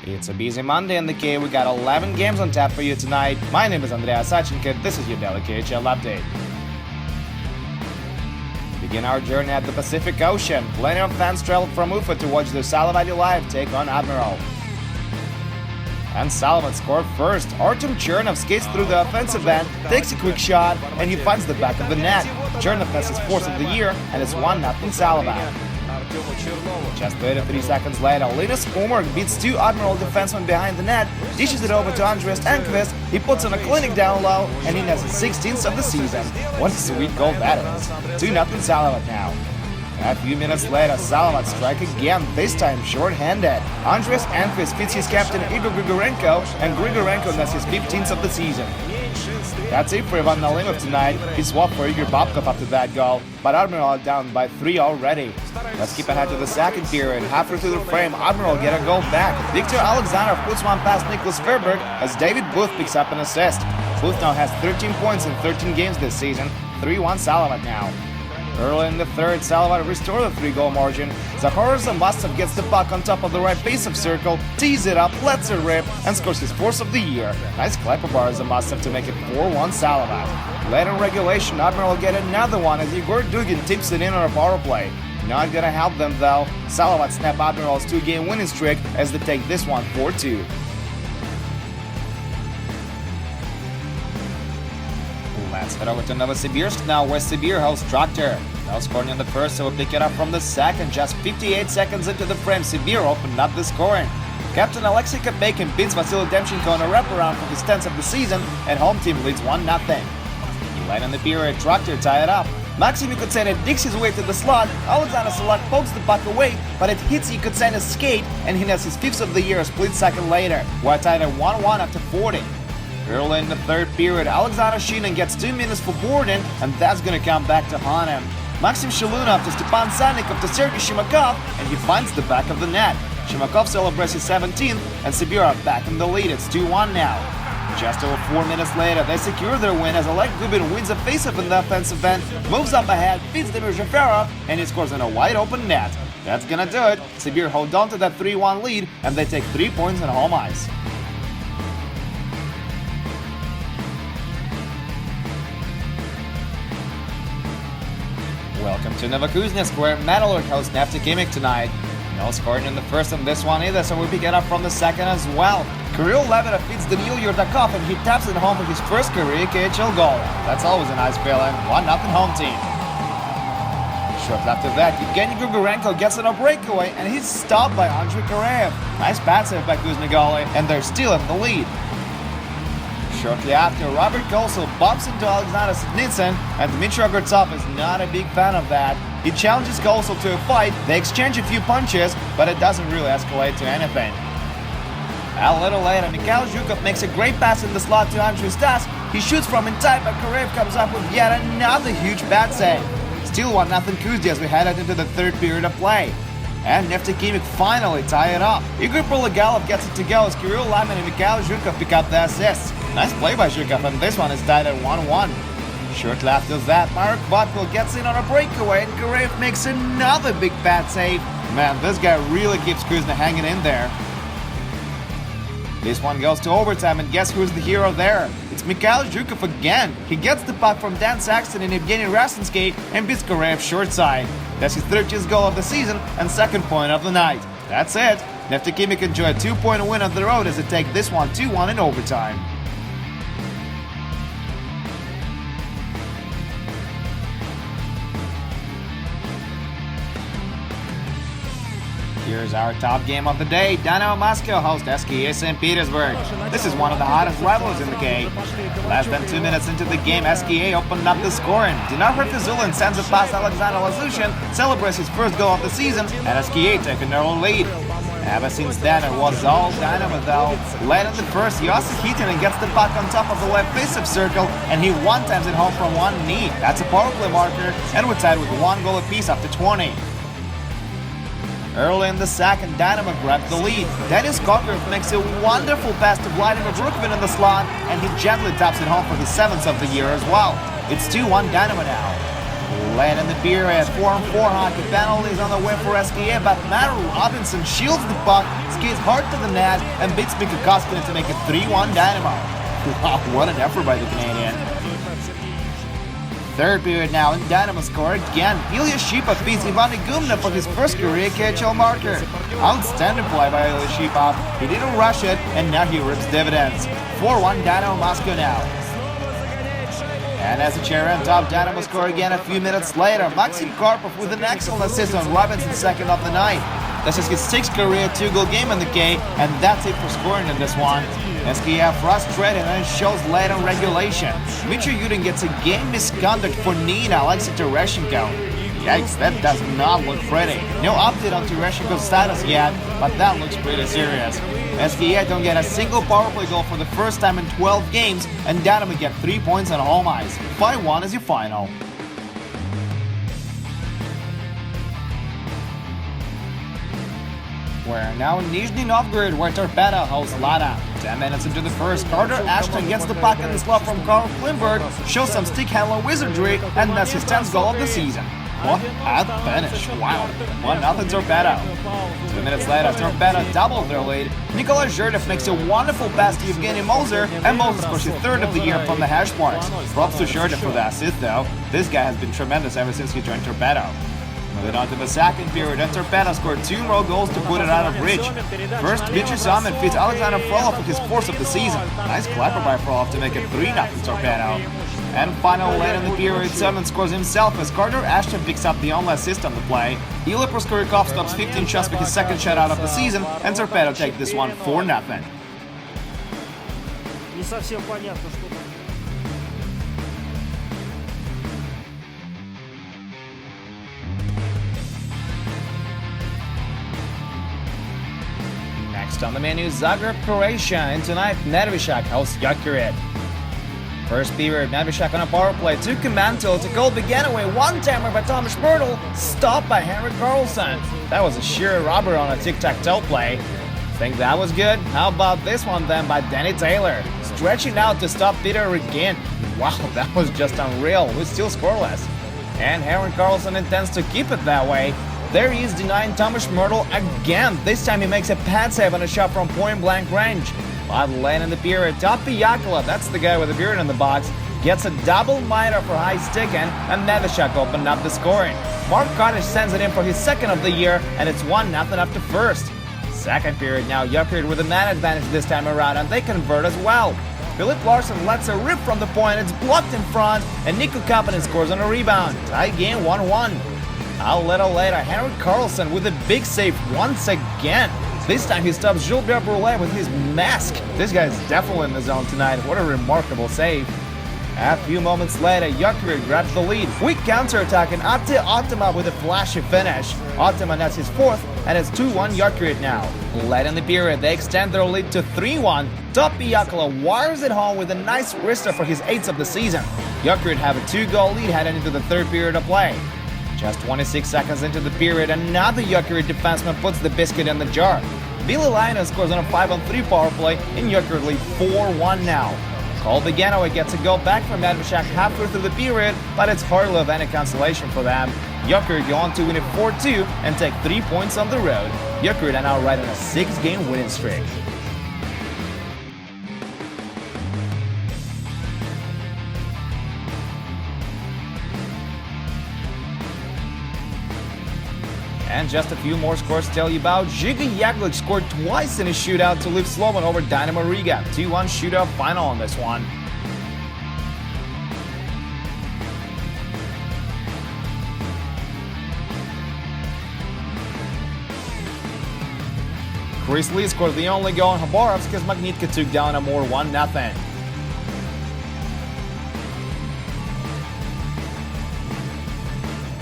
It's a busy Monday in the K. We got 11 games on tap for you tonight. My name is Andrea Sachenko. This is your daily KHL update. Begin our journey at the Pacific Ocean. Plenty of fans traveled from Ufa to watch the Salavati Live take on Admiral. And Salavat scored first. Artem Chernov skates through the offensive end, takes a quick shot, and he finds the back of the net. Chernov has his fourth of the year, and it's 1-0 Salavat. Just 33 seconds later, Linus Umark beats two Admiral defensemen behind the net, dishes it over to Andres Enqvist, he puts on a clinic down low, and he has his 16th of the season. What a sweet goal that is. 2-0 Salavat now. A few minutes later, Salavat strike again, this time short-handed. Andres Enqvist fits his captain Igor Grigorenko, and Grigorenko has his 15th of the season. That's it for Ivan Nalimov tonight. He swapped for Igor Babkov after that goal, but Admiral are down by 3 already. Let's keep ahead to the second period. Halfway through the frame, Admiral get a goal back. Victor Alexandrov puts one past Nicholas Verberg as David Booth picks up an assist. Booth now has 13 points in 13 games this season. 3-1 Salavat now. Early in the third, Salavat restored the 3-goal margin. Zakhar Zamastov gets the puck on top of the right face-off circle, tees it up, lets it rip, and scores his fourth of the year. Nice clap by Zamastov to make it 4-1 Salavat. Late in regulation, Admiral get another one as Igor Dugin tips it in on a power play. Not gonna help them though. Salavat snap Admiral's 2-game winning streak as they take this one 4-2. Let's head over to Novosibirsk now, where Sibir hosts Traktor. Now scoring in the first, so we'll pick it up from the second. Just 58 seconds into the frame, Sibir opened up the scoring. Captain Alexei Kopeikin beats Vasily Demchenko on a wraparound for his 10th of the season, and home team leads 1-0. Late in the period, Traktor tie it up. Maxim Yakutsenin digs his way to the slot. Alexander Salak pokes the puck away, but it hits Yakutsenin's skate, and he has his 5th of the year a split second later. We're tied at 1-1 after 40. Early in the third period, Alexander Shinin gets 2 minutes for boarding, and that's gonna come back to haunt him. Maxim Shalunov to Stepan Sannikov to Sergei Shimakov, and he finds the back of the net. Shimakov celebrates his 17th, and Sibir are back in the lead. It's 2-1 now. Just over 4 minutes later, they secure their win as Oleg Gubin wins a face-off in the offensive end, moves up ahead, beats Demir Zaferov, and he scores in a wide-open net. That's gonna do it. Sibir hold on to that 3-1 lead, and they take 3 points on home ice. Welcome to Novokuznetsk, where Metalurg hosts Neftekhimik tonight. No scoring in the first on this one either, so we pick it up from the second as well. Kirill Levittov beats Daniil Yurdakov, and he taps it home with his first career KHL goal. That's always a nice feeling. 1-0 home team. Shortly after that, Evgeny Grigorenko gets it on breakaway, and he's stopped by Andrei Kareev. Nice pass save by Kuznegoli, and they're still in the lead. Shortly after, Robert Kosel bumps into Alexander Sidnitsyn, and Dmitry Ogortsov is not a big fan of that. He challenges Kosel to a fight, they exchange a few punches, but it doesn't really escalate to anything. A little later, Mikhail Zhukov makes a great pass in the slot to Andrew Stas. He shoots from in tight, but Kareev comes up with yet another huge bad save. Still 1-0 Kuzdi as we headed into the third period of play. And Neftekhimik finally tie it up. Igor Pologalov gets it to go as Kirill Lamin and Mikhail Zhukov pick up the assists. Nice play by Zhukov, and this one is tied at 1-1. Shortly after that, Marek Vodko gets in on a breakaway, and Kareev makes another big bad save. Man, this guy really keeps Kuzna hanging in there. This one goes to overtime, and guess who's the hero there? It's Mikhail Zhukov again. He gets the puck from Dan Saxton and Evgeny Rasinsky and beats Kareev short side. That's his 13th goal of the season and second point of the night. That's it. Neftekhimik enjoy a 2-point win on the road as they take this one 2-1 in overtime. Here's our top game of the day. Dynamo Moscow hosts SKA St. Petersburg. This is one of the hottest rivals in the K. Less than 2 minutes into the game, SKA opened up the scoring. Dinar Harfizulin sends it past Alexander Lazushin, celebrates his first goal of the season, and SKA take an early lead. Ever since then, it was all Dynamo though. Late in the first, Yossi Hitinen gets the puck on top of the left face-off circle, and he one-times it home from one knee. That's a power play marker, and we're tied with 1 goal apiece after 20. Early in the second, Dynamo grabbed the lead. Denis Kokarov makes a wonderful pass to Vladimir Brukvin in the slot, and he gently taps it home for his 7th of the year as well. It's 2-1 Dynamo now. Late in the period, 4-on-4 hockey penalties on the win for SKA, but Matt Robinson shields the puck, skates hard to the net, and beats Mikko Koskinen to make it 3-1 Dynamo. Wow, what an effort by the Canadian. Third period now, and Dynamo score again. Ilya Shipov beats Ivan Igumna for his first career KHL marker. Outstanding play by Ilya Shipov. He didn't rush it, and now he rips dividends. 4-1 Dynamo Moscow now. And as the chair on top, Dynamo score again a few minutes later. Maxim Karpov with an excellent assist on Robinson's second of the night. This is his sixth career 2-goal game in the K, and that's it for scoring in this one. SKA frustrated and it shows late on regulation. Dmitry Yudin gets a game misconduct for Nina Alexei Tereshenko. Yikes, that does not look pretty. No update on Tereshenko's status yet, but that looks pretty serious. SKA don't get a single power play goal for the first time in 12 games, and Dynamo get 3 points on home ice. 5-1 is your final. We're now in Nizhny Novgorod, where Torpedo hosts Lada. 10 minutes into the first, Carter Ashton gets the puck in the slot from Carl Klimberg, shows some stick handler wizardry, and that's his 10th goal of the season. What a finish! Wow, 1-0 Torpedo. 2 minutes later, Torpedo doubled their lead. Nikolai Zherdev makes a wonderful pass to Evgeny Moser, and Moser scores his third of the year from the hash marks. Props to Zherdev for the assist, though. This guy has been tremendous ever since he joined Torpedo. Moving on to the second period, and Torpedo scored 2 more goals to put it out of reach. First, Dmitry Samin feeds Alexander Frolov for his fourth of the season. Nice clapper by Frolov to make it 3-0 Torpedo. And finally, late in the period, Samin scores himself as Carter Ashton picks up the only assist on the play. Ilya Proskorykov stops 15 shots for his second shutout of the season, and Torpedo take this one 4-0. Next on the menu, Zagreb, Croatia, and tonight Nedveshak hosts Jokerit. First period, Nedveshak on a power play took command to goal, began away one-timer by Thomas Myrtle, stopped by Henrik Karlsson. That was a sheer robber on a tic-tac-toe play. Think that was good? How about this one then by Danny Taylor, stretching out to stop Peter Regin. Wow, that was just unreal, with still scoreless. And Henrik Karlsson intends to keep it that way. There he is denying Thomas Myrtle again. This time he makes a pad save on a shot from point-blank range. But late in the period, Topi Yakula, that's the guy with the beard in the box, gets a double miter for high sticking, and Nedveshak opened up the scoring. Mark Kaddish sends it in for his second of the year, and it's 1-0 after first. Second period now, Jokerit with a man advantage this time around, and they convert as well. Philip Larson lets a rip from the point, it's blocked in front, and Nico Kapanen scores on a rebound. Tie game 1-1. A little later, Henrik Karlsson with a big save once again. This time he stops Gilbert Brulé with his mask. This guy is definitely in the zone tonight. What a remarkable save. A few moments later, Jokerit grabs the lead. Quick counter-attack and Atte Ottama with a flashy finish. Ottama nets his fourth, and it's 2-1 Jokerit now. Late in the period, they extend their lead to 3-1. Topi Yakula wires it home with a nice wrister for his 8th of the season. Jokerit have a 2-goal lead heading into the third period of play. Just 26 seconds into the period, another Jokerit defenseman puts the biscuit in the jar. Billy Linen scores on a 5-on-3 power play, and Jokerit lead 4-1 now. Cole Beganovic gets a goal back from Nedveshak halfway through the period, but it's hardly of any consolation for them. Jokerit go on to win it 4-2 and take 3 points on the road. Jokerit are now riding a 6-game winning streak. And just a few more scores to tell you about. Žiga Jaklic scored twice in a shootout to lift Slovan over Dynamo Riga. 2-1 shootout final on this one. Chris Lee scored the only goal on Khabarovsk as Magnitka took down Amur 1-0.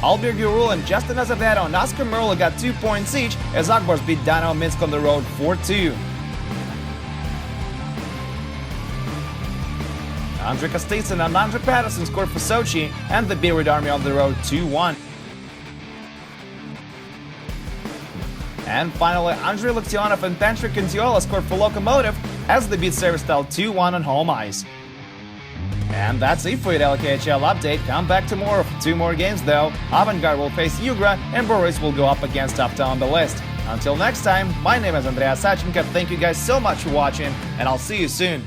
Albert Gurul and Justin Azevedo and Oscar Merlo got 2 points each as Akbars beat Dynamo Minsk on the road 4-2. Andrei Kostitsyn and Andre Patterson scored for Sochi, and the Beirut Army on the road 2-1. And finally, Andrei Loktionov and Patrick Kintiola scored for Lokomotiv as they beat Severstal 2-1 on home ice. And that's it for your KHL update. Come back tomorrow for 2 more games though. Avangard will face Yugra and Boris will go up against Afta on the list. Until next time, my name is Andreas Sachenko. Thank you guys so much for watching, and I'll see you soon.